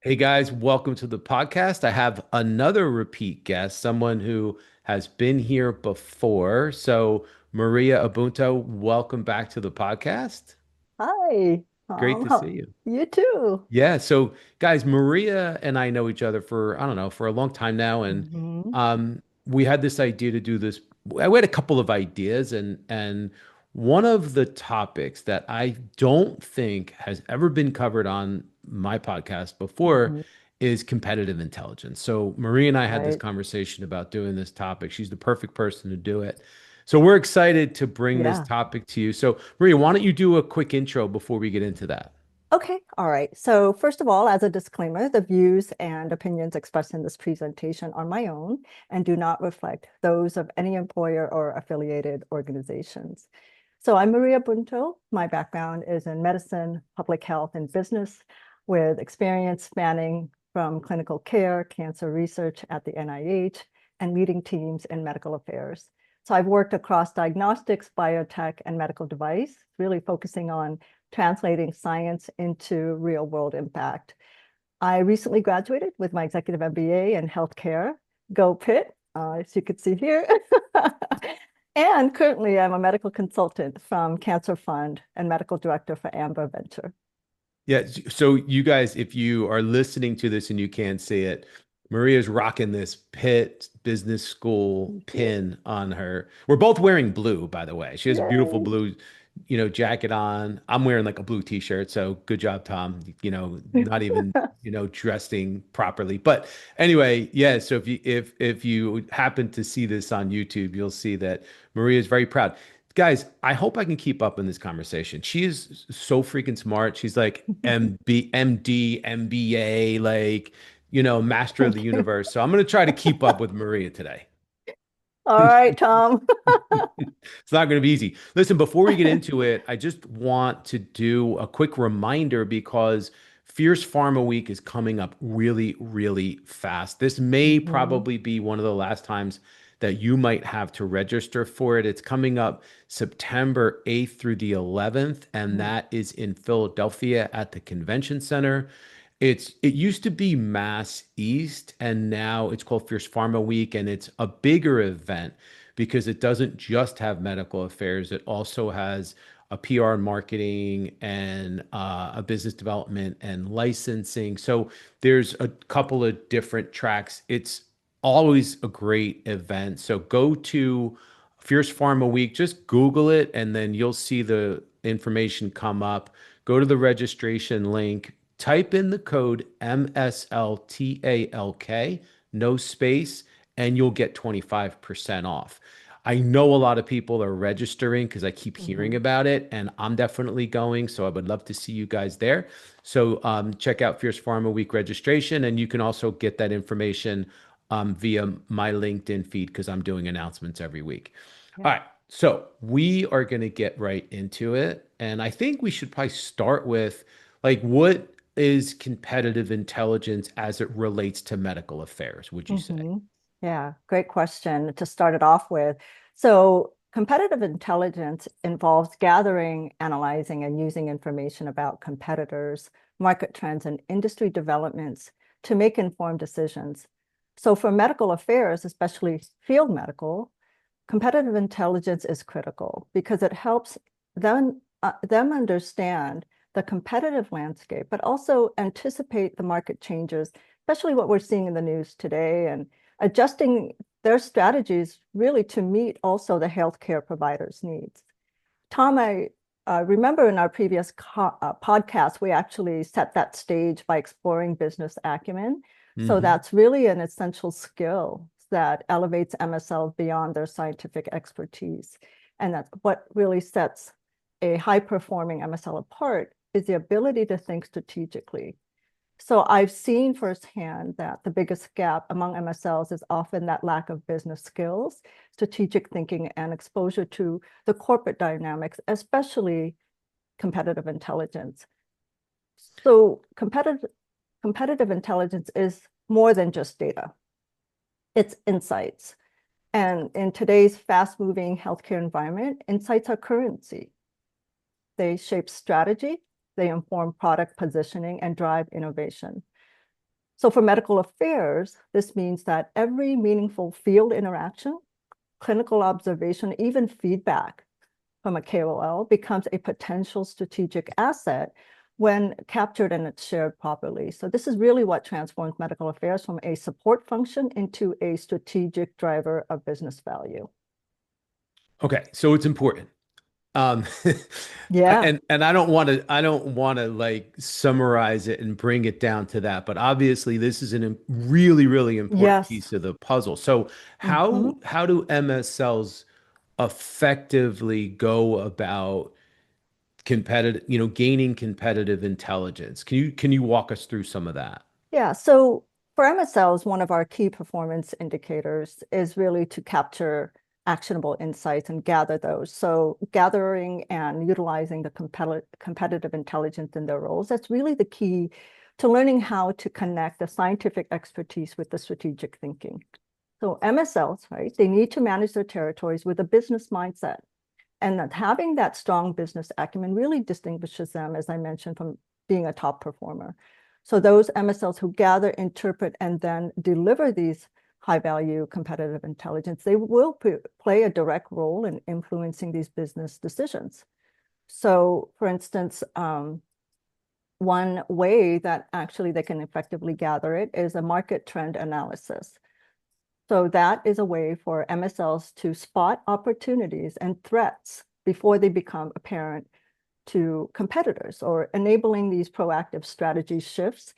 Hey guys, welcome to the podcast. I have another repeat guest, someone who has been here before. So, Maria Abunto, welcome back to the podcast. Hi, Great Tom. to see you. You too. Yeah, so guys, Maria and I know each other for, I don't know, for a long time now. And Hmm. we had this idea to do this. We had a couple of ideas, and one of the topics that I don't think has ever been covered on my podcast before Hmm. is competitive intelligence. So Maria and I had this Right. conversation about doing this topic. She's the perfect person to do it. So we're excited to bring this Yeah. topic to you. So Maria, why don't you do a quick intro before we get into that? Okay. All right. So first of all, as a disclaimer, the views and opinions expressed in this presentation are my own and do not reflect those of any employer or affiliated organizations. So I'm Maria Bunto. My background is in medicine, public health, and business, with experience spanning from clinical care, cancer research at the NIH, and leading teams in medical affairs. So I've worked across diagnostics, biotech, and medical device, really focusing on translating science into real world impact. I recently graduated with my executive MBA in healthcare. Go Pitt, as you can see here. And currently, I'm a medical consultant from Cancer Fund and medical director for Amber Venture. Yeah, so you guys, if you are listening to this and you can't see it, Maria's rocking this Pitt Business School Thank you. pin on her. We're both wearing blue, by the way. She has a beautiful Yay. blue, jacket on. I'm wearing like a blue t-shirt, so good job, Tom. Not even, dressing properly. But anyway, yeah, so if you happen to see this on YouTube, you'll see that Maria is very proud. Guys, I hope I can keep up in this conversation. She is so freaking smart. She's like MD, MBA, like, master of the Thank you. universe. So I'm going to try to keep up with Maria today. All right, Tom. It's not going to be easy. Listen, before we get into it, I just want to do a quick reminder because Fierce Pharma Week is coming up really, really fast. This may Mhm. probably be one of the last times that you might have to register for it. It's coming up September 8th through the 11th, and that is in Philadelphia at the Convention Center. It used to be Mass East, and now it's called Fierce Pharma Week, and it's a bigger event because it doesn't just have medical affairs. It also has a PR and marketing and a business development and licensing. So there's a couple of different tracks. It's always a great event. So go to Fierce Pharma Week, just Google it, and then you'll see the information come up. Go to the registration link, type in the code MSLTALK, no space, and you'll get 25% off. I know a lot of people are registering because I keep hearing Mhm. about it, and I'm definitely going. So I would love to see you guys there. So check out Fierce Pharma Week registration, and you can also get that information via my LinkedIn feed because I'm doing announcements every week. Yeah. All right. So we are going to get right into it. And I think we should probably start with like, what is competitive intelligence as it relates to medical affairs, would you say? Hmm. Yeah, great question to start it off with. So, competitive intelligence involves gathering, analyzing, and using information about competitors, market trends, and industry developments to make informed decisions. So, for medical affairs, especially field medical, competitive intelligence is critical because it helps them understand the competitive landscape, but also anticipate the market changes, especially what we're seeing in the news today, and adjusting their strategies really to meet also the healthcare providers' needs. Tom, I remember in our previous podcast, we actually set that stage by exploring business acumen. So Hmm. that's really an essential skill that elevates MSLs beyond their scientific expertise. And that's what really sets a high performing MSL apart is the ability to think strategically. So I've seen firsthand that the biggest gap among MSLs is often that lack of business skills, strategic thinking, and exposure to the corporate dynamics, especially competitive intelligence. So competitive intelligence is more than just data. It's insights. And in today's fast-moving healthcare environment, insights are currency. They shape strategy, they inform product positioning, and drive innovation. So for medical affairs, this means that every meaningful field interaction, clinical observation, even feedback from a KOL becomes a potential strategic asset when captured and it's shared properly. So this is really what transforms medical affairs from a support function into a strategic driver of business value. Okay, so it's important. Um, Yeah. and I don't want to like summarize it and bring it down to that, but obviously this is a really, really important Yes. piece of the puzzle. So Mhm. how do MSLs effectively go about gaining competitive intelligence? Can you walk us through some of that? Yeah. So for MSLs, one of our key performance indicators is really to capture actionable insights and gather those. So gathering and utilizing the competitive intelligence in their roles, that's really the key to learning how to connect the scientific expertise with the strategic thinking. So MSLs, right, they need to manage their territories with a business mindset. And that having that strong business acumen really distinguishes them, as I mentioned, from being a top performer. So those MSLs who gather, interpret, and then deliver these high value competitive intelligence, they will play a direct role in influencing these business decisions. So for instance, one way that actually they can effectively gather it is a market trend analysis. So that is a way for MSLs to spot opportunities and threats before they become apparent to competitors, or enabling these proactive strategy shifts.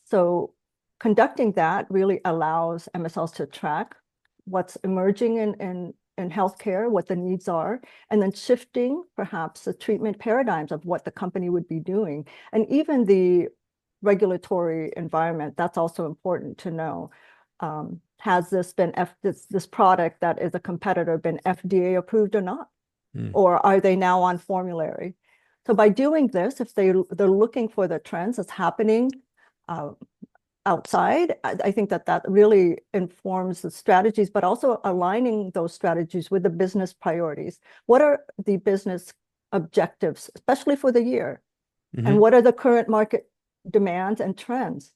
So conducting that really allows MSLs to track what's emerging in healthcare, what the needs are, and then shifting perhaps the treatment paradigms of what the company would be doing. And even the regulatory environment, that's also important to know. Has this product that is a competitor been FDA approved or not? Hmm. Or are they now on formulary? So by doing this, if they're looking for the trends that's happening uh, outside, I think that really informs the strategies, but also aligning those strategies with the business priorities. What are the business objectives, especially for the year? And Hmm. what are the current market demands and trends?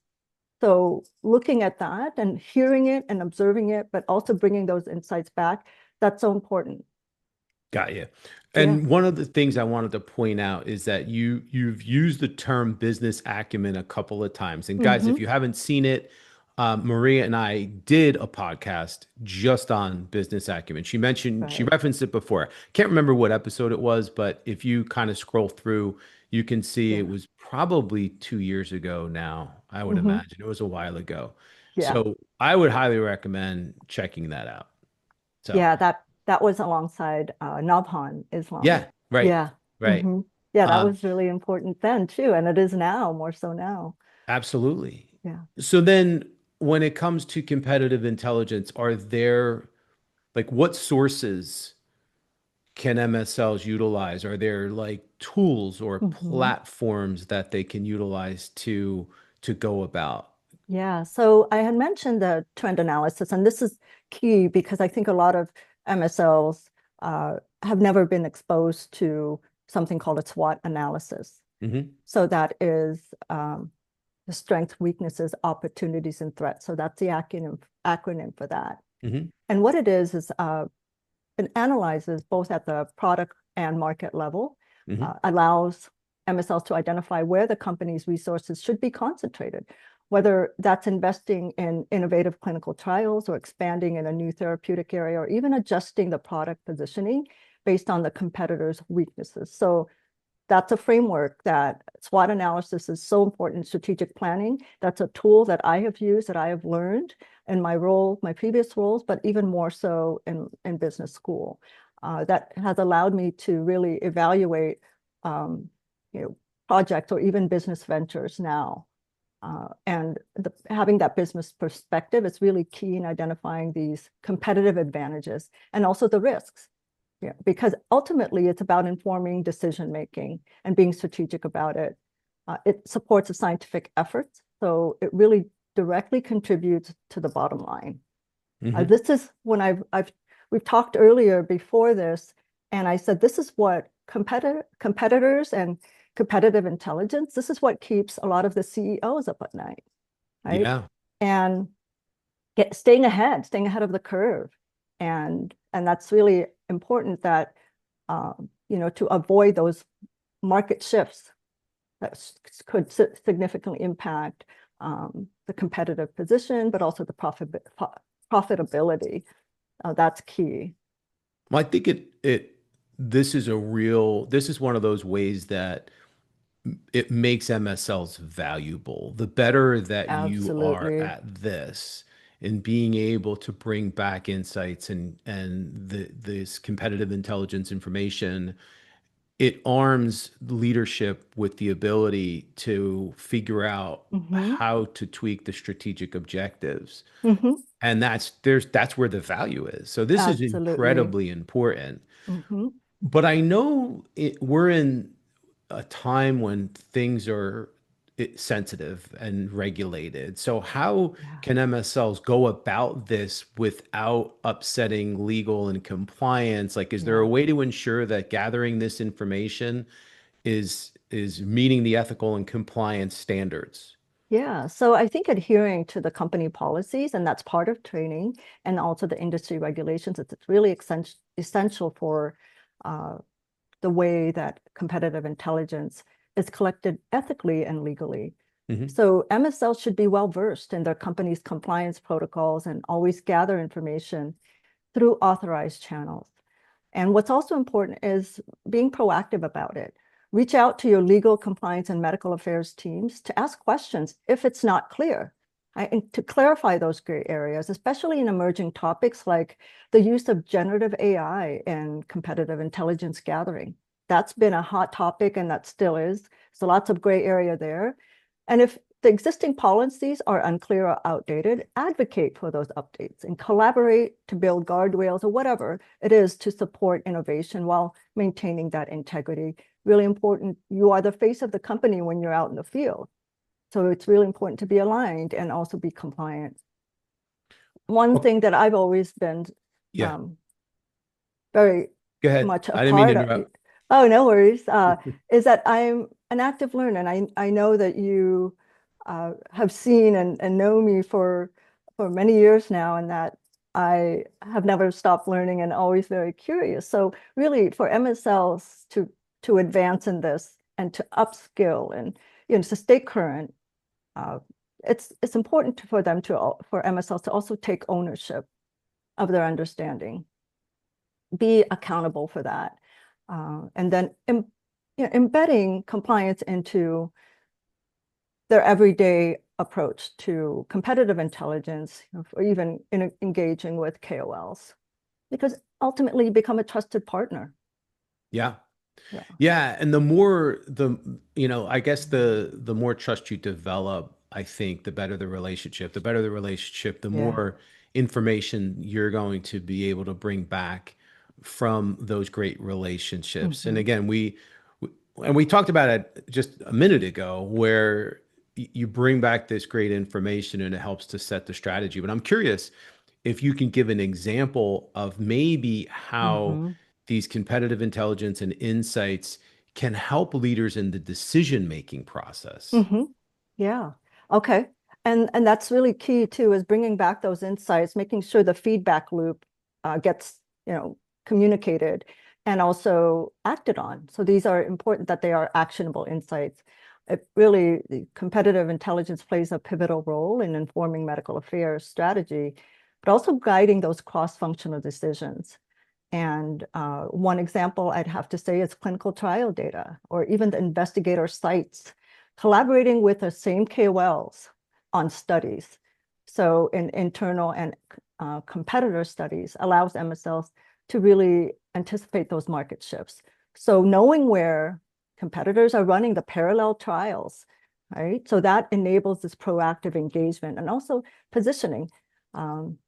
So looking at that and hearing it and observing it, but also bringing those insights back, that's so important. Got you. Yeah. And one of the things I wanted to point out is that you've used the term business acumen a couple of times. And guys, if Mm-hmm. you haven't seen it, Maria and I did a podcast just on business acumen. She Right. referenced it before. Can't remember what episode it was, but if you kind of scroll through, you can see it Yeah. was probably 2 years ago now, I would Mm-hmm. imagine. It was a while ago. Yeah. So I would highly recommend checking that out. So Yeah. That was alongside Nabhan Islam. yeah, right, Yeah. right. Mm-hmm. Yeah, that Um, was really important then too. And it is now, more so now. Absolutely. Yeah. So then when it comes to competitive intelligence, are there like what sources can MSLs utilize? Are there like tools or Mm-hmm. platforms that they can utilize to go about? Yeah, so I had mentioned the trend analysis, and this is key because I think a lot of MSLs have never been exposed to something called a SWOT analysis. Hmm. So that is the strengths, weaknesses, opportunities, and threats. So that's the acronym for that. Hmm. And what it is it analyzes both at the product and market level, Hmm. allows MSLs to identify where the company's resources should be concentrated, whether that's investing in innovative clinical trials or expanding in a new therapeutic area, or even adjusting the product positioning based on the competitor's weaknesses. So that's a framework that SWOT analysis is so important in strategic planning. That's a tool that I have used, that I have learned in my role, my previous roles, but even more so in business school. That has allowed me to really evaluate um, you know, projects or even business ventures now. And having that business perspective is really key in identifying these competitive advantages and also the risks. Yeah, because ultimately it's about informing decision making and being strategic about it. It supports a scientific effort, so it really directly contributes to the bottom line. Hmm. This is when we've talked earlier before this, and I said this is what competitors and competitive intelligence. This is what keeps a lot of the CEOs up at night. right? Yeah. And staying ahead of the curve. And that's really important that, to avoid those market shifts that could significantly impact the competitive position, but also the profitability. That's key. Well, I think this is this is one of those ways that it makes MSLs valuable. The better that you are Absolutely. at this and being able to bring back insights and this competitive intelligence information, it arms leadership with the ability to figure out Hmm. how to tweak the strategic objectives. Hmm. And that's where the value is. So this is Absolutely. incredibly important. Hmm. But I know we're in a time when things are sensitive and regulated. So how Yeah. can MSLs go about this without upsetting legal and compliance? Like, is there a Yeah. way to ensure that gathering this information is meeting the ethical and compliance standards? Yeah, so I think adhering to the company policies, and that's part of training, and also the industry regulations, it's really essential for uh, the way that competitive intelligence is collected ethically and legally. Hmm. So MSL should be well versed in their company's compliance protocols and always gather information through authorized channels. And what's also important is being proactive about it. Reach out to your legal, compliance, and medical affairs teams to ask questions if it's not clear, right? And to clarify those gray areas, especially in emerging topics like the use of generative AI and competitive intelligence gathering. That's been a hot topic and that still is. So lots of gray area there. And if the existing policies are unclear or outdated, advocate for those updates and collaborate to build guardrails or whatever it is to support innovation while maintaining that integrity. Really important. You are the face of the company when you're out in the field. So it's really important to be aligned and also be compliant. One Oh, thing that I've always been yeah, um, very go ahead. much a I didn't mean to part of, interrupt. oh, no worries, is that I'm an active learner. And I know that you have seen and know me for many years now, and that I have never stopped learning and always very curious. So really for MSLs to advance in this and to upskill and to stay current, uh, it's important for them for MSLs to also take ownership of their understanding, be accountable for that. And then embedding compliance into their everyday approach to competitive intelligence, or even engaging with KOLs, because ultimately you become a trusted partner. Yeah. Yeah. Yeah, and the more I guess the more trust you develop, I think the better the relationship. The better the relationship, the Yeah. more information you're going to be able to bring back from those great relationships. And Hmm. again, we talked about it just a minute ago, where you bring back this great information and it helps to set the strategy. But I'm curious if you can give an example of maybe how Hmm. these competitive intelligence and insights can help leaders in the decision-making process. Hmm. Yeah. Okay. And that's really key too, is bringing back those insights, making sure the feedback loop gets, communicated and also acted on. So these are important that they are actionable insights. It really, the competitive intelligence plays a pivotal role in informing medical affairs strategy, but also guiding those cross-functional decisions. And one example I'd have to say is clinical trial data, or even the investigator sites collaborating with the same KOLs on studies. So in internal and competitor studies allows MSLs to really anticipate those market shifts. So knowing where competitors are running the parallel trials, right? So that enables this proactive engagement and also positioning. Um,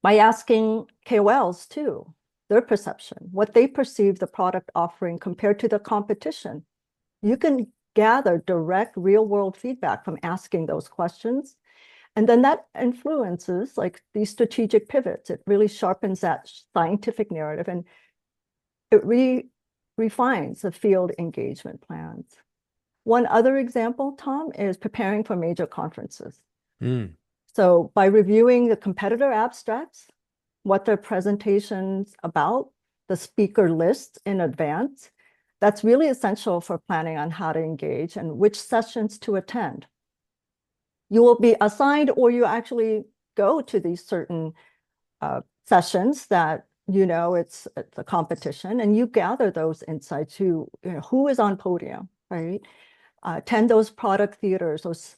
by asking KOLs too, their perception, what they perceive the product offering compared to the competition. You can gather direct real world feedback from asking those questions. And then that influences like these strategic pivots. It really sharpens that scientific narrative and it refines the field engagement plans. One other example, Tom, is preparing for major conferences. Mm. So by reviewing the competitor abstracts, what their presentation's about, the speaker list in advance, that's really essential for planning on how to engage and which sessions to attend. You will be assigned, or you actually go to these certain sessions that it's a competition, and you gather those insights. Who is on podium, right? Attend those product theaters, those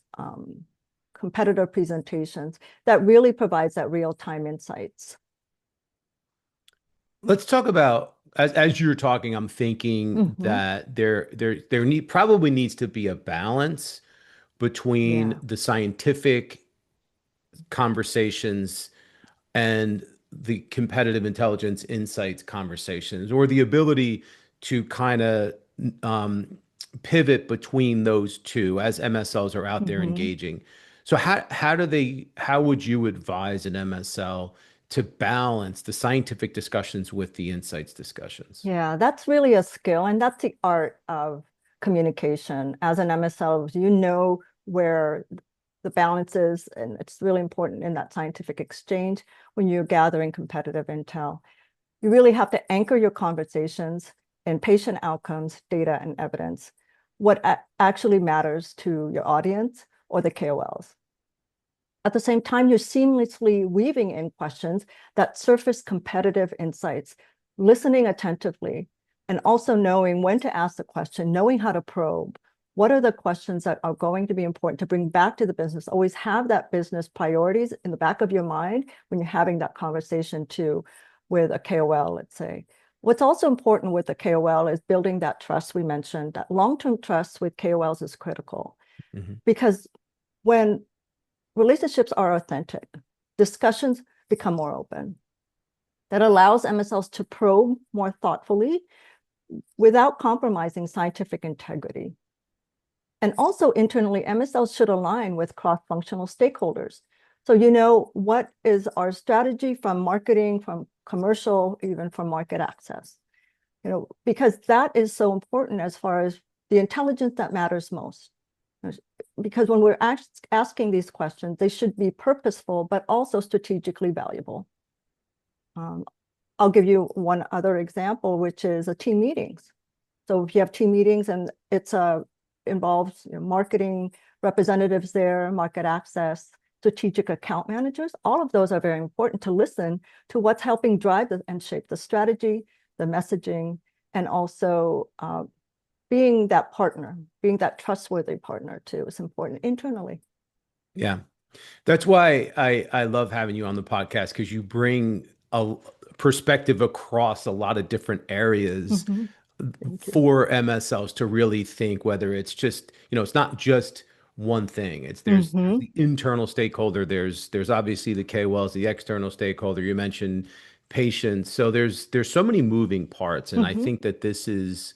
competitor presentations. That really provides that real-time insights. Let's talk about as you're talking, I'm thinking Mm-hmm. that there probably needs to be a balance between Yeah. the scientific conversations and the competitive intelligence insights conversations, or the ability to kind of um, pivot between those two as MSLs are out there Mm-hmm. engaging. So how would you advise an MSL to balance the scientific discussions with the insights discussions? Yeah, that's really a skill, and that's the art of communication. As an MSL, you know where the balance is, and it's really important in that scientific exchange when you're gathering competitive intel. You really have to anchor your conversations in patient outcomes, data, and evidence, what actually matters to your audience or the KOLs. At the same time, you're seamlessly weaving in questions that surface competitive insights, listening attentively, and also knowing when to ask the question, knowing how to probe. What are the questions that are going to be important to bring back to the business? Always have that business priorities in the back of your mind when you're having that conversation too with a KOL, let's say. What's also important with the KOL is building that trust we mentioned. That long-term trust with KOLs is critical, Mhm. because when relationships are authentic, discussions become more open. That allows MSLs to probe more thoughtfully without compromising scientific integrity. And also internally, MSLs should align with cross-functional stakeholders. So what is our strategy from marketing, from commercial, even from market access, because that is so important as far as the intelligence that matters most. Because when we're asking these questions, they should be purposeful, but also strategically valuable. I'll give you one other example, which is a team meetings. So if you have team meetings and it's involves marketing representatives there, market access, strategic account managers, all of those are very important to listen to what's helping drive and shape the strategy, the messaging, and also being that partner, being that trustworthy partner too is important internally. Yeah. That's why I love having you on the podcast, because you bring a perspective across a lot of different areas Mm-hmm. Thank you. for MSLs to really think, whether it's just, it's not just one thing. There's Mm-hmm. the internal stakeholder, there's obviously the KOLs, the external stakeholder. You mentioned patients. So there's so many moving parts. And I Mm-hmm. think that this is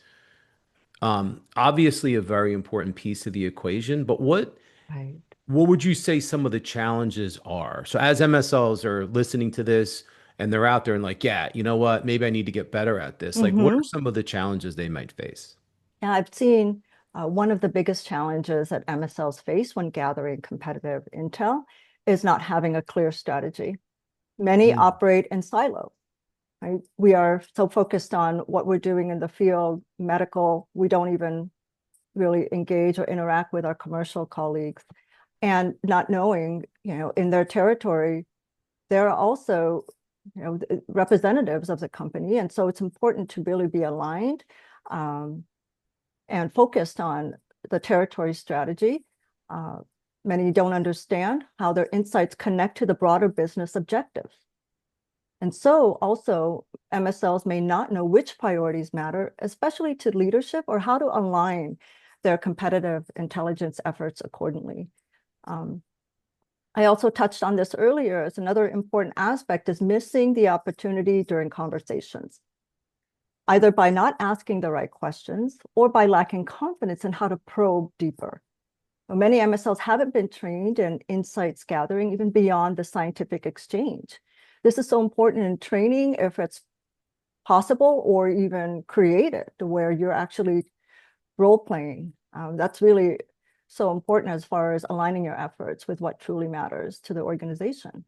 obviously a very important piece of the equation. But Right. what would you say some of the challenges are? So as MSLs are listening to this and they're out there and like, yeah, you know what? Maybe I need to get better at this. Like, what are Mm-hmm. some of the challenges they might face? Yeah, I've seen one of the biggest challenges that MSLs face when gathering competitive intel is not having a clear strategy. Many Mm, operate in silos, right? We are so focused on what we're doing in the field, medical, we don't even really engage or interact with our commercial colleagues, and not knowing, in their territory, there are also, representatives of the company. And so it's important to really be aligned um, and focused on the territory strategy. Uh, Many don't understand how their insights connect to the broader business objectives. And so also MSLs may not know which priorities matter, especially to leadership, or how to align their competitive intelligence efforts accordingly. Um, I also touched on this earlier as another important aspect is missing the opportunity during conversations, either by not asking the right questions or by lacking confidence in how to probe deeper. Many MSLs haven't been trained in insights gathering, even beyond the scientific exchange. This is so important in training, if it's possible, or even created, where you're actually role playing. That's really so important as far as aligning your efforts with what truly matters to the organization.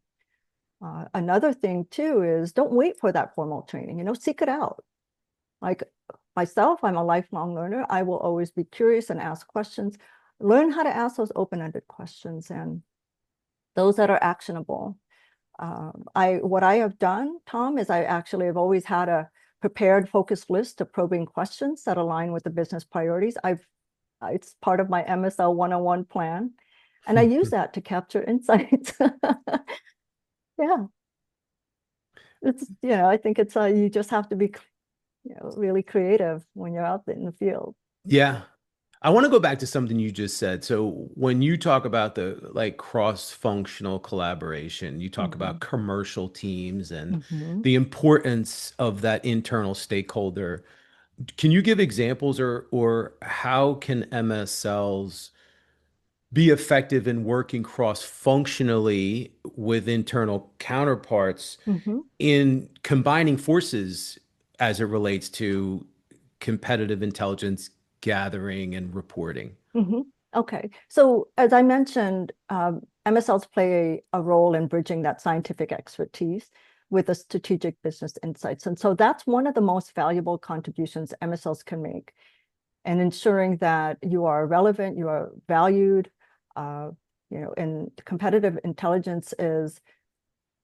Another thing too is don't wait for that formal training, seek it out. Like myself, I'm a lifelong learner. I will always be curious and ask questions, learn how to ask those open-ended questions and those that are actionable. What I have done, Tom, is I actually have always had a prepared focused list of probing questions that align with the business priorities. It's part of my MSL 101 plan, and I use that to capture insights. Yeah, I think it's you just have to be, really creative when you're out there in the field. Yeah. I want to go back to something you just said. So when you talk about the like cross-functional collaboration, you talk about Mhm. commercial teams and Mhm. the importance of that internal stakeholder. Can you give examples or how can MSLs be effective in working cross-functionally with internal counterparts Mhm. in combining forces as it relates to competitive intelligence gathering and reporting? Mhm. Okay. So as I mentioned, MSLs play a role in bridging that scientific expertise with the strategic business insights. And so that's one of the most valuable contributions MSLs can make, and ensuring that you are relevant, you are valued, and competitive intelligence is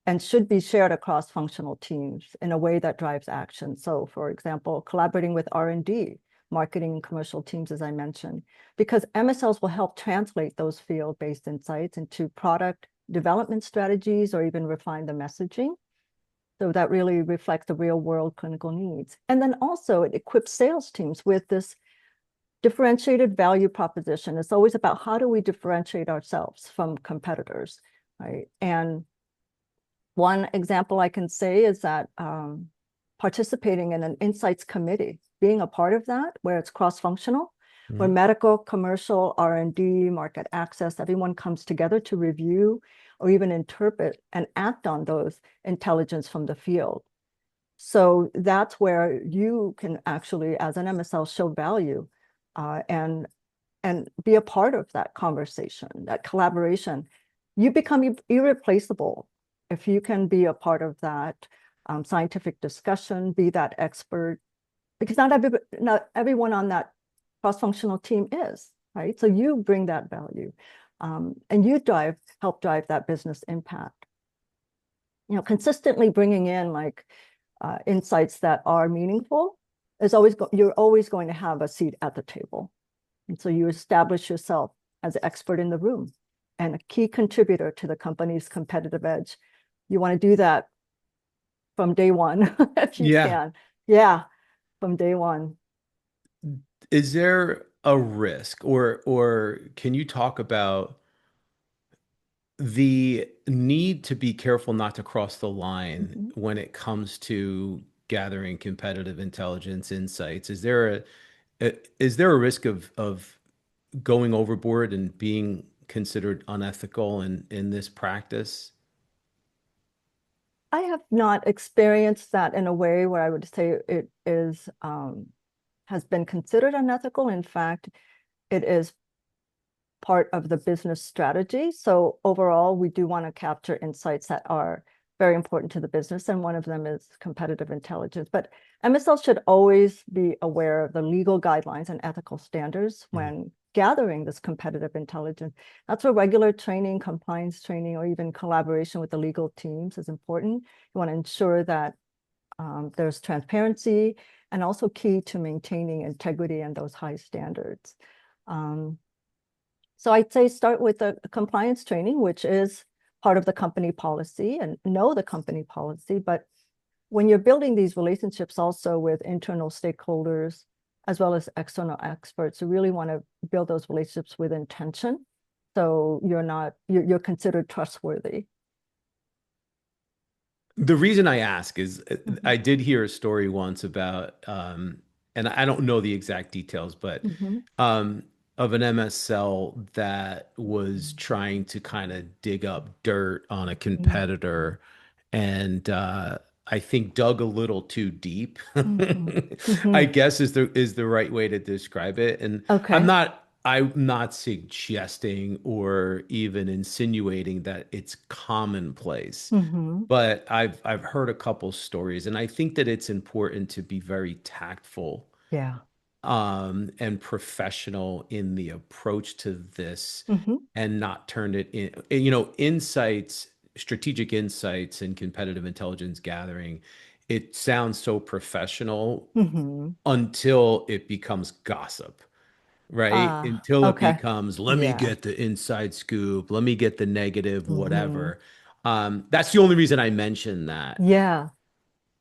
and should be shared across functional teams in a way that drives action. So for example, collaborating with R&D, marketing and commercial teams, as I mentioned, because MSLs will help translate those field-based insights into product development strategies or even refine the messaging. So that really reflects the real world clinical needs. And then also it equips sales teams with this differentiated value proposition. It's always about how do we differentiate ourselves from competitors, right? And one example I can say is that participating in an insights committee, being a part of that, where it's cross-functional, where Mhm. medical, commercial, R&D, market access, everyone comes together to review or even interpret and act on those intelligence from the field. So that's where you can actually, as an MSL, show value and be a part of that conversation, that collaboration. You become irreplaceable if you can be a part of that scientific discussion, be that expert, because not everyone on that cross-functional team is, right? So you bring that value, and you help drive that business impact. Consistently bringing in like insights that are meaningful is you're always going to have a seat at the table. And so you establish yourself as an expert in the room and a key contributor to the company's competitive edge. You want to do that from day one if you Yeah. can. Yeah, from day one. Is there a risk or can you talk about the need to be careful not to cross the line Mhm. when it comes to gathering competitive intelligence insights? Is there a risk of going overboard and being considered unethical in this practice? I have not experienced that in a way where I would say it is has been considered unethical. In fact, it is part of the business strategy. So overall, we do want to capture insights that are very important to the business, and one of them is competitive intelligence. But MSL should always be aware of the legal guidelines and ethical standards Mhm. when gathering this competitive intelligence. That's where regular training, compliance training, or even collaboration with the legal teams is important. You want to ensure that there's transparency and also key to maintaining integrity and those high standards. Um, so I'd say start with the compliance training, which is part of the company policy, and know the company policy. But when you're building these relationships also with internal stakeholders, as well as external experts, you really want to build those relationships with intention. So you're considered trustworthy. The reason I ask is Mhm. I did hear a story once about, and I don't know the exact details, but Mhm. um, of an MSL that was Mhm. trying to kind of dig up dirt on a Mhm. competitor and I think dug a little too deep, Mhm. I Mhm. guess is the right way to describe it. And I'm Okay. not I'm not suggesting or even insinuating that it's commonplace, Hmm. but I've heard a couple stories, and I think that it's important to be very tactful Yeah. and professional in the approach to this Hmm. and not turn it in, insights, strategic insights and competitive intelligence gathering. It sounds so professional Hmm. until it becomes gossip, right? Until it Okay. becomes, let me Yeah. get the inside scoop, let me get the negative, Hmm. whatever. That's the only reason I mentioned that, Yeah.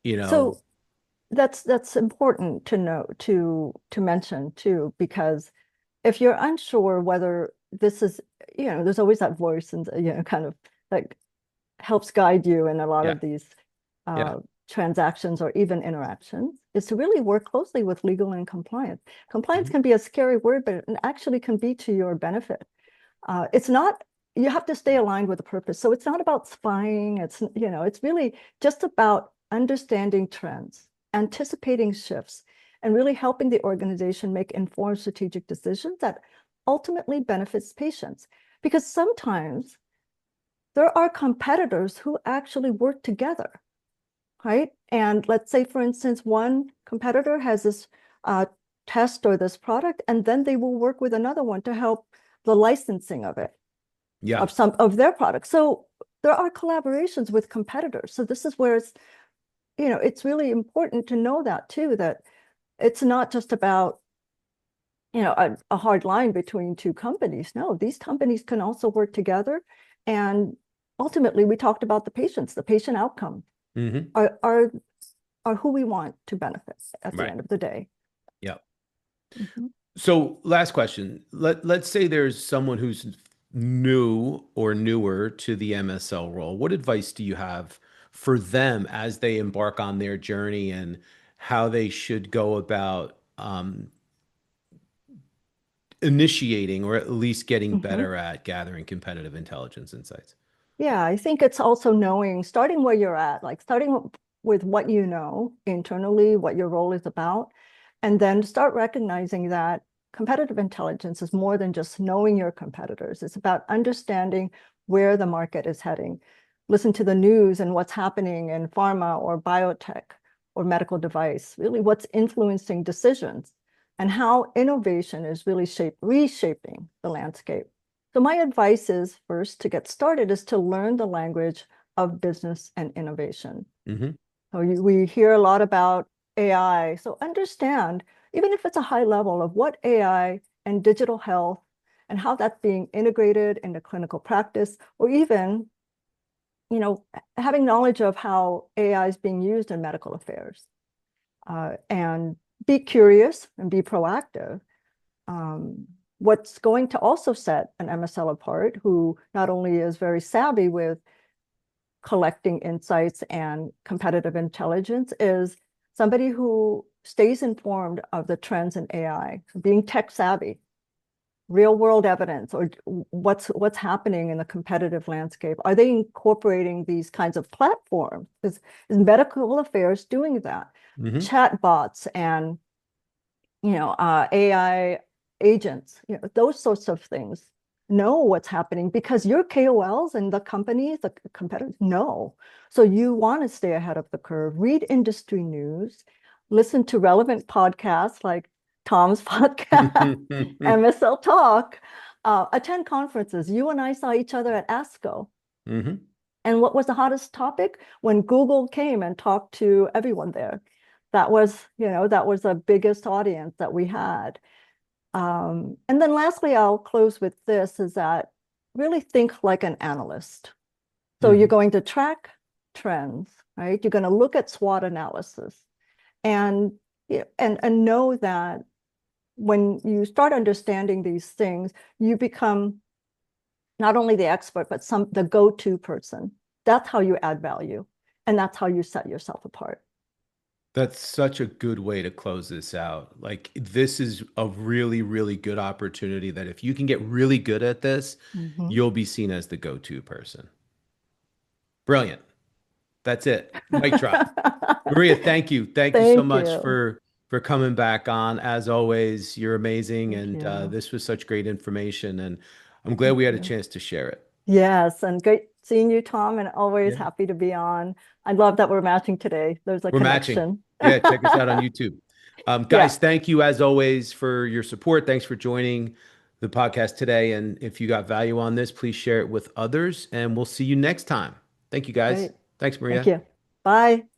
you know. So that's important to know to mention too, because if you're unsure whether this is, there's always that voice and kind of like helps guide you in a lot Yeah, of these yeah. uh, transactions or even interactions, is to really work closely with legal and compliance. Compliance Mhm. can be a scary word, but it actually can be to your benefit. It's not, you have to stay aligned with the purpose. So it's not about spying. It's really just about understanding trends, anticipating shifts, and really helping the organization make informed strategic decisions that ultimately benefits patients. Because sometimes there are competitors who actually work together, right? And let's say, for instance, one competitor has this uh, test or this product, and then they will work with another one to help the licensing of it, Yeah. of some of their products. So there are collaborations with competitors. So this is where it's really important to know that too, that it's not just about, a hard line between two companies. No, these companies can also work together. And ultimately, we talked about the patient outcome Hmm. are are are who we want to benefit at the Right. end of the day. Yeah. Mhm. So, last question. Let's say there's someone who's new or newer to the MSL role. What advice do you have for them as they embark on their journey and how they should go about initiating or at least getting Mhm. better at gathering competitive intelligence insights? Yeah, I think it's also knowing, starting where you're at, like starting with what you know internally, what your role is about, and then start recognizing that competitive intelligence is more than just knowing your competitors. It's about understanding where the market is heading. Listen to the news and what's happening in pharma or biotech or medical device, really what's influencing decisions and how innovation is really reshaping the landscape. So my advice is first to get started is to learn the language of business and innovation. Hmm. So we hear a lot about AI. So understand, even if it's a high level of what AI and digital health and how that's being integrated into clinical practice, or even, you know, having knowledge of how AI is being used in medical affairs. And be curious and be proactive. Um, what's going to also set an MSL apart, who not only is very savvy with collecting insights and competitive intelligence, is somebody who stays informed of the trends in AI, being tech savvy, real world evidence, or what's happening in the competitive landscape. Are they incorporating these kinds of platforms? Is medical affairs doing that? Hmm. Chatbots and AI agents, those sorts of things. Know what's happening because your KOLs and the companies, the competitors know. So you want to stay ahead of the curve, read industry news, listen to relevant podcasts like Tom's podcast, MSL Talk, attend conferences. You and I saw each other at ASCO. Hmm. And what was the hottest topic? When Google came and talked to everyone there. That was the biggest audience that we had. And then lastly, I'll close with this, is that really think like an analyst. So you're Hmm. going to track trends, right? You're going to look at SWOT analysis and, and know that when you start understanding these things, you become not only the expert, but the go-to person. That's how you add value. And that's how you set yourself apart. That's such a good way to close this out. Like, this is a really, really good opportunity that if you can get really good at this, Mhm. you'll be seen as the go-to person. Brilliant. That's it. Mic drop. Maria, thank you. Thank you so Thank much you. for for coming back on. As always, you're amazing, Thank and you. this was such great information, and I'm glad Thank we had a you. chance to share it. Yes, and great seeing you, Tom, and always Yeah. happy to be on. I love that we're matching today. There's a We're matching. connection. Yeah, check us out on YouTube. Yeah, Guys, thank you as always for your support. Thanks for joining the podcast today. And if you got value on this, please share it with others, and we'll see you next time. Thank you, guys. great. Thanks, Thank Maria. you. Bye.